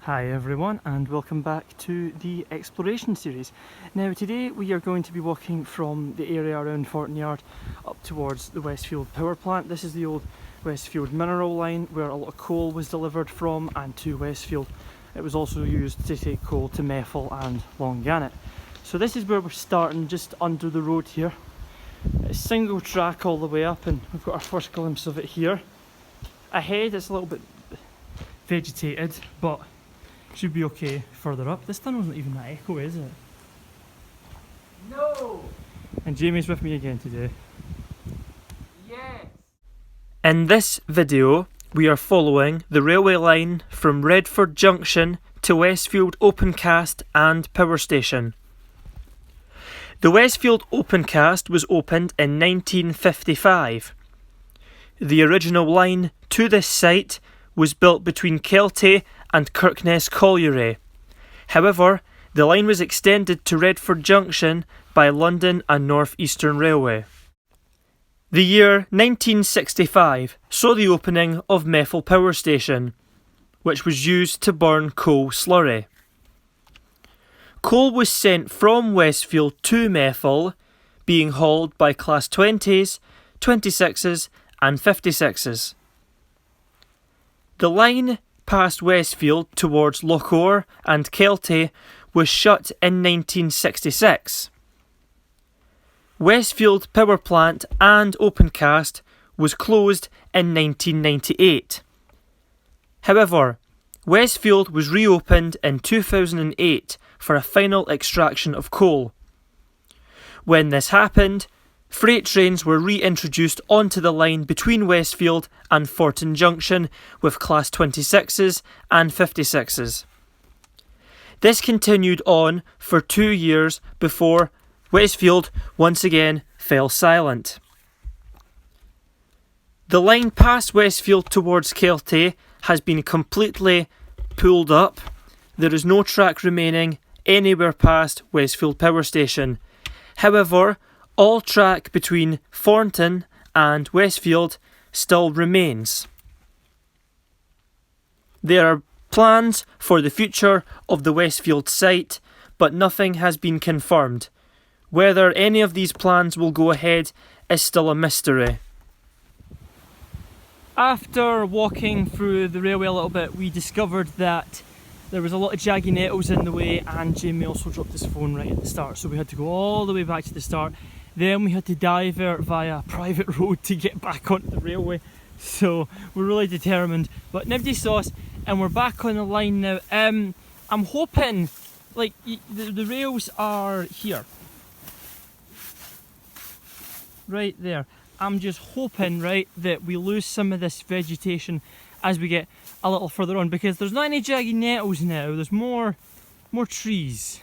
Hi everyone and welcome back to the exploration series. Now today we are going to be walking from the area around Thorton Yard up towards the Westfield power plant. This is the old Westfield Mineral Line where a lot of coal was delivered from and to Westfield. It was also used to take coal to Methil and Longannet. So this is where we're starting, just under the road here. It's single track all the way up and we've got our first glimpse of it here. Ahead it's a little bit vegetated but should be okay further up. This tunnel isn't even that echo, is it? No! And Jamie's with me again today. Yes! In this video, we are following the railway line from Redford Junction to Westfield Opencast and Power Station. The Westfield Opencast was opened in 1955. The original line to this site was built between Kelty and Kirkness Colliery. However, the line was extended to Redford Junction by London and North Eastern Railway. The year 1965 saw the opening of Methil Power Station, which was used to burn coal slurry. Coal was sent from Westfield to Methil, being hauled by Class 20s, 26s and 56s. The line past Westfield towards Lochore and Kelty was shut in 1966. Westfield Power Plant and Opencast was closed in 1998. However, Westfield was reopened in 2008 for a final extraction of coal. When this happened, freight trains were reintroduced onto the line between Westfield and Thorton Junction with Class 26s and 56s. This continued on for 2 years before Westfield once again fell silent. The line past Westfield towards Kelty has been completely pulled up. There is no track remaining anywhere past Westfield Power Station. However, all track between Thornton and Westfield still remains. There are plans for the future of the Westfield site, but nothing has been confirmed. Whether any of these plans will go ahead is still a mystery. After walking through the railway a little bit, we discovered that there was a lot of jaggy nettles in the way, and Jamie also dropped his phone right at the start, so we had to go all the way back to the start. Then we had to divert via a private road to get back onto the railway, so we're really determined. But nobody saw us and we're back on the line now. I'm hoping, like, the rails are here. Right there. I'm just hoping, right, that we lose some of this vegetation as we get a little further on, because there's not any jaggy nettles now, there's more trees.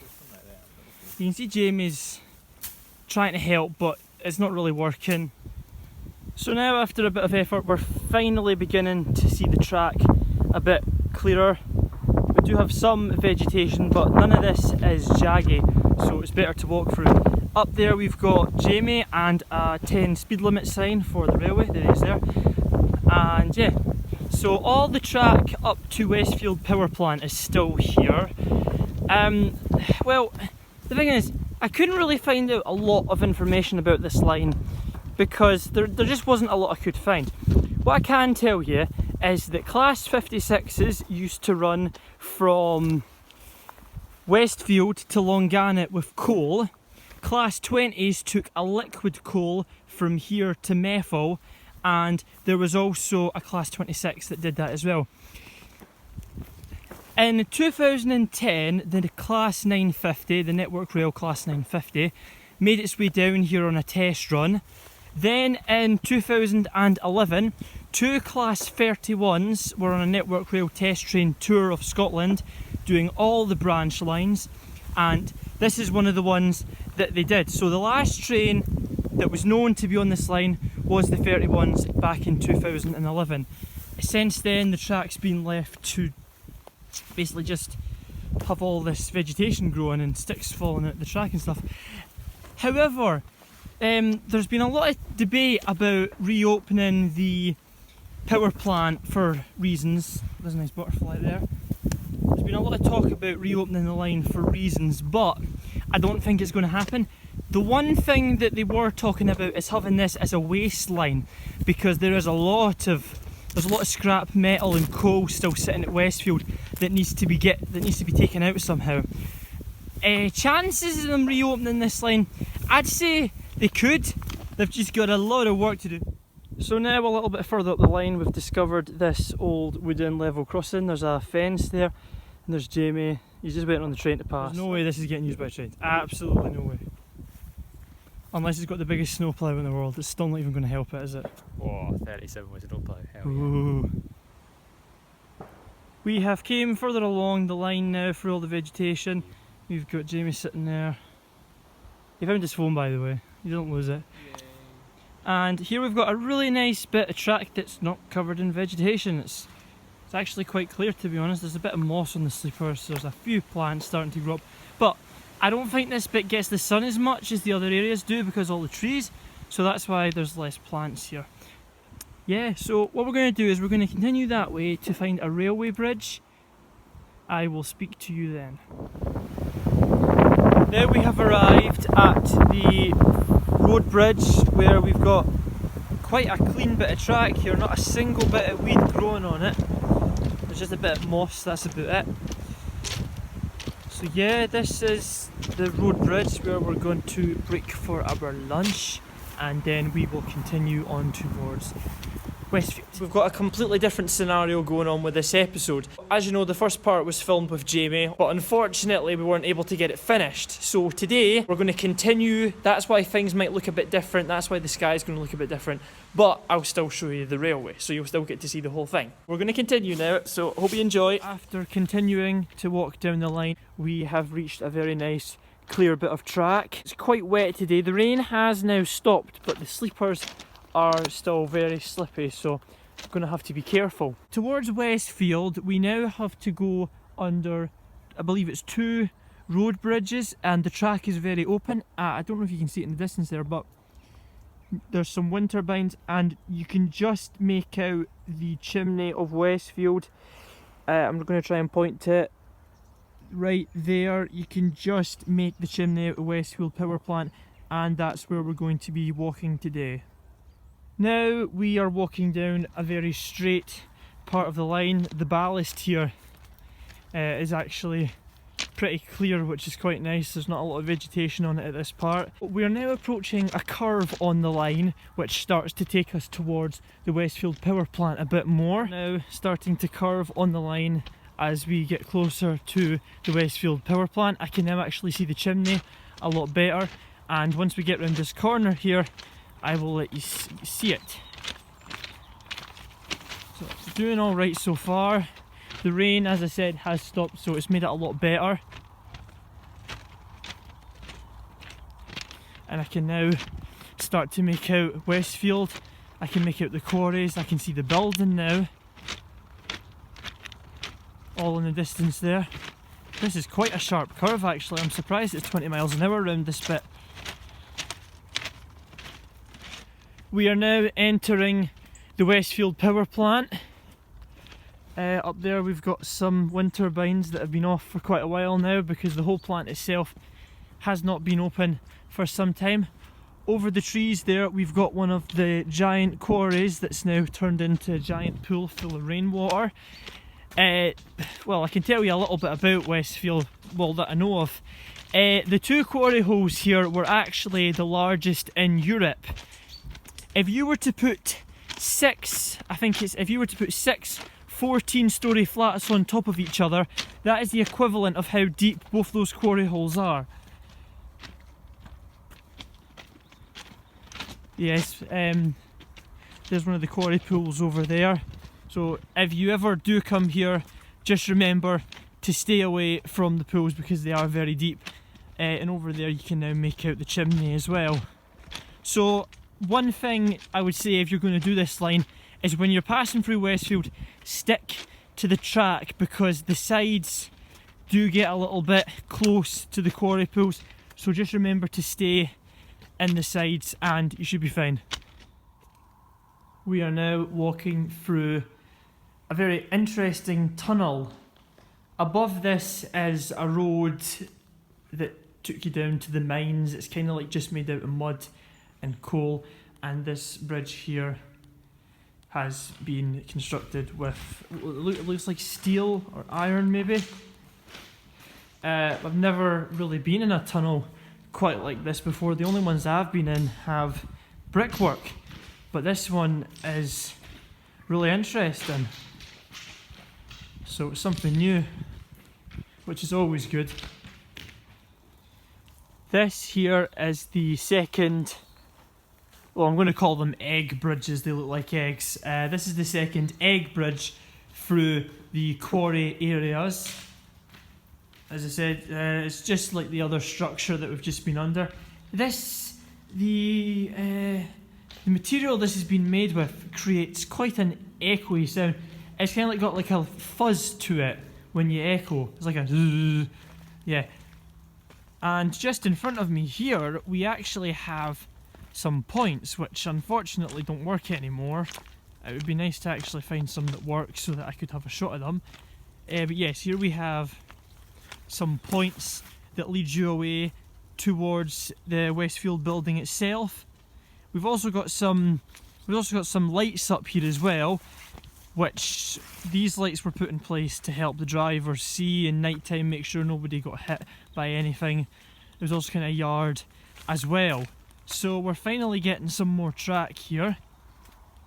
You can see Jamie's trying to help, but it's not really working. So now, after a bit of effort, we're finally beginning to see the track a bit clearer. We do have some vegetation, but none of this is jaggy, so it's better to walk through. Up there we've got Jamie and a 10 speed limit sign for the railway. There it is there. And yeah, so all the track up to Westfield Power Plant is still here. Well, the thing is, I couldn't really find out a lot of information about this line because there just wasn't a lot I could find. What I can tell you is that Class 56s used to run from Westfield to Longannet with coal. Class 20s took a liquid coal from here to Methil, and there was also a Class 26 that did that as well. In 2010, the Class 950, the Network Rail Class 950, made its way down here on a test run. Then in 2011, 2 Class 31s were on a Network Rail test train tour of Scotland, doing all the branch lines, and this is one of the ones that they did. So the last train that was known to be on this line was the 31s back in 2011. Since then, the track's been left to basically just have all this vegetation growing and sticks falling out the track and stuff. However, there's been a lot of debate about reopening the power plant for reasons. There's a nice butterfly there. There's been been a lot of talk about reopening the line for reasons, but I don't think it's going to happen. The one thing that they were talking about is having this as a waste line, because there's a lot of scrap metal and coal still sitting at Westfield that needs to be taken out somehow. Chances of them reopening this line, I'd say they could. They've just got a lot of work to do. So now a little bit further up the line, we've discovered this old wooden level crossing. There's a fence there, and there's Jamie. He's just waiting on the train to pass. There's no way this is getting used by a train. Absolutely no way. Unless it's got the biggest snowplow in the world. It's still not even going to help it, is it? Oh, 37 with a snowplow. Hell yeah. Ooh. We have came further along the line now through all the vegetation. We've got Jamie sitting there. He found his phone, by the way. You don't lose it. Yay. And here we've got a really nice bit of track that's not covered in vegetation. It's actually quite clear, to be honest. There's a bit of moss on the sleepers. There's a few plants starting to grow up. But I don't think this bit gets the sun as much as the other areas do because of all the trees. So that's why there's less plants here. Yeah, so what we're going to do is we're going to continue that way to find a railway bridge. I will speak to you then. Now we have arrived at the road bridge where we've got quite a clean bit of track here, not a single bit of weed growing on it. There's just a bit of moss, that's about it. So yeah, this is the road bridge where we're going to break for our lunch, and then we will continue on towards Westfield. We've got a completely different scenario going on with this episode. As you know, the first part was filmed with Jamie, but unfortunately we weren't able to get it finished. So today we're going to continue. That's why things might look a bit different. That's why the sky's going to look a bit different. But I'll still show you the railway, so you'll still get to see the whole thing. We're going to continue now, so hope you enjoy. After continuing to walk down the line, we have reached a very nice clear bit of track. It's quite wet today. The rain has now stopped, but the sleepers are still very slippy, so I'm going to have to be careful. Towards Westfield, we now have to go under, I believe it's 2 road bridges, and the track is very open. I don't know if you can see it in the distance there, but there's some wind turbines, and you can just make out the chimney of Westfield. I'm going to try and point to it. Right there, you can just make the chimney out of Westfield Power Plant, and that's where we're going to be walking today. Now we are walking down a very straight part of the line. The ballast here is actually pretty clear, which is quite nice. There's not a lot of vegetation on it at this part. We are now approaching a curve on the line which starts to take us towards the Westfield Power Plant a bit more. Now starting to curve on the line as we get closer to the Westfield Power Plant. I can now actually see the chimney a lot better, and once we get round this corner here I will let you see it. So it's doing alright so far. The rain, as I said, has stopped, so it's made it a lot better. And I can now start to make out Westfield. I can make out the quarries, I can see the building now. All in the distance there. This is quite a sharp curve actually. I'm surprised it's 20 miles an hour around this bit. We are now entering the Westfield Power Plant. Up there we've got some wind turbines that have been off for quite a while now because the whole plant itself has not been open for some time. Over the trees there we've got one of the giant quarries that's now turned into a giant pool full of rainwater. Well, I can tell you a little bit about Westfield, well, that I know of. The 2 quarry holes here were actually the largest in Europe. If you were to put 6 14-storey flats on top of each other, that is the equivalent of how deep both those quarry holes are. Yes, there's one of the quarry pools over there. So if you ever do come here, just remember to stay away from the pools because they are very deep. And over there you can now make out the chimney as well. So one thing I would say if you're going to do this line is when you're passing through Westfield, stick to the track because the sides do get a little bit close to the quarry pools. So just remember to stay in the sides and you should be fine. We are now walking through a very interesting tunnel Above this is a road that took you down to the mines. It's kind of like just made out of mud and coal, and this bridge here has been constructed with, it looks like steel or iron maybe. I've never really been in a tunnel quite like this before. The only ones I've been in have brickwork, but this one is really interesting. So it's something new, which is always good. This here is the second, well, I'm going to call them egg bridges, they look like eggs. This is the second egg bridge through the quarry areas. As I said, it's just like the other structure that we've just been under. The material this has been made with creates quite an echoey sound. It's kind of like got like a fuzz to it when you echo. It's like a zzz, yeah. And just in front of me here, we actually have some points which unfortunately don't work anymore. It would be nice to actually find some that work so that I could have a shot of them. But yes, here we have some points that lead you away towards the Westfield building itself. We've also got some lights up here as well, which these lights were put in place to help the driver see in night time, make sure nobody got hit by anything. There's also kind of a yard as well. So we're finally getting some more track here.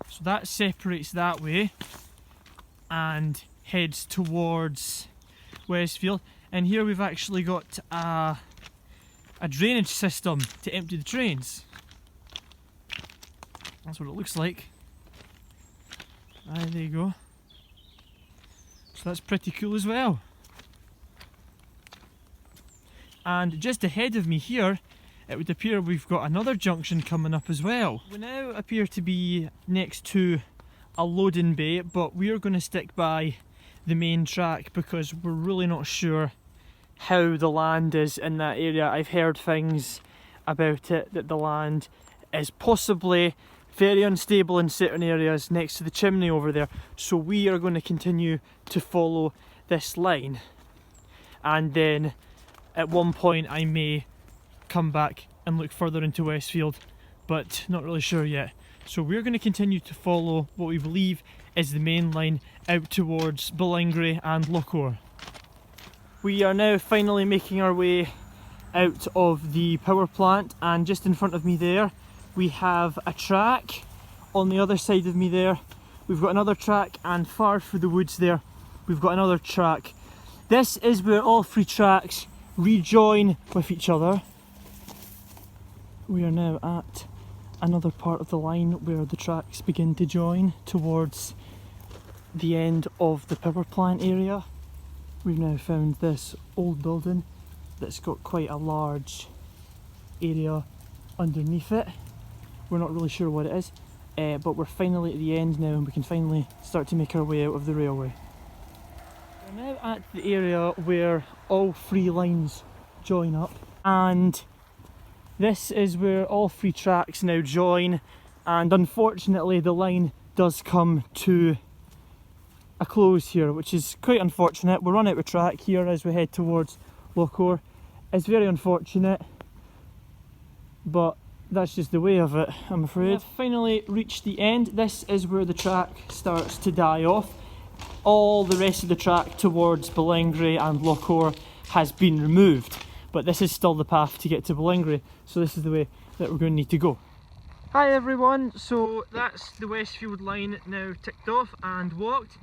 So that separates that way and heads towards Westfield. And here we've actually got a drainage system to empty the trains. That's what it looks like. There you go. So that's pretty cool as well. And just ahead of me here, it would appear we've got another junction coming up as well. We now appear to be next to a loading bay, but we're going to stick by the main track because we're really not sure how the land is in that area. I've heard things about it, that the land is possibly very unstable in certain areas next to the chimney over there. So we are going to continue to follow this line, and then at one point I may come back and look further into Westfield, but not really sure yet. So we're going to continue to follow what we believe is the main line out towards Ballingry and Lochore. We are now finally making our way out of the power plant, and just in front of me there we have a track. On the other side of me there we've got another track, and far through the woods there we've got another track. This is where all three tracks rejoin with each other. We are now at another part of the line where the tracks begin to join towards the end of the power plant area. We've now found this old building that's got quite a large area underneath it. We're not really sure what it is, but we're finally at the end now and we can finally start to make our way out of the railway. We're now at the area where all three lines join up, and this is where all three tracks now join, and unfortunately the line does come to a close here, which is quite unfortunate. We're on out of track here as we head towards Lochore. It's very unfortunate, but that's just the way of it, I'm afraid. We've finally reached the end. This is where the track starts to die off. All the rest of the track towards Ballingry and Lochore has been removed, but this is still the path to get to Ballingry, so this is the way that we're going to need to go. Hi everyone, so that's the Westfield line now ticked off and walked.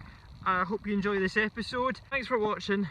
I hope you enjoy this episode. Thanks for watching.